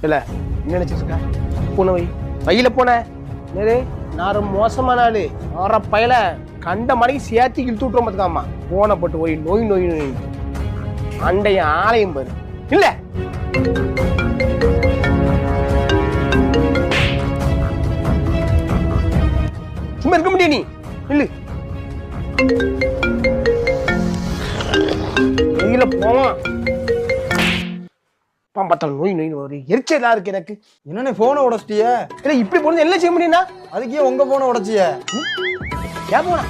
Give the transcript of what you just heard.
இல்ல என்ன நினைச்சிட்டு இருக்க? பூனை வை வயில போன நேரு நான் ரொம்ப மோசமான ஆளு ஆற பயல கண்ட மணிக்கு சேர்த்து இழுத்து விட்டுரும் பார்த்துக்காமா போனை போட்டு போய் நோய் நோய் நோய் அண்டைய ஆலயம் பாரு இல்ல சும்மா இருக்க முடியும் நீ இல்ல வெயில போவான் பார்த்தாலும் நோய் நோய் ஒரு எரிச்சலா இருக்கு எனக்கு. என்னண்ணே போனை உடைச்சிட்டிய? இல்ல இப்படி போனது என்ன செய்ய முடியும்னா அதுக்கே உங்க போனை உடைச்சிய? ஏன் போனா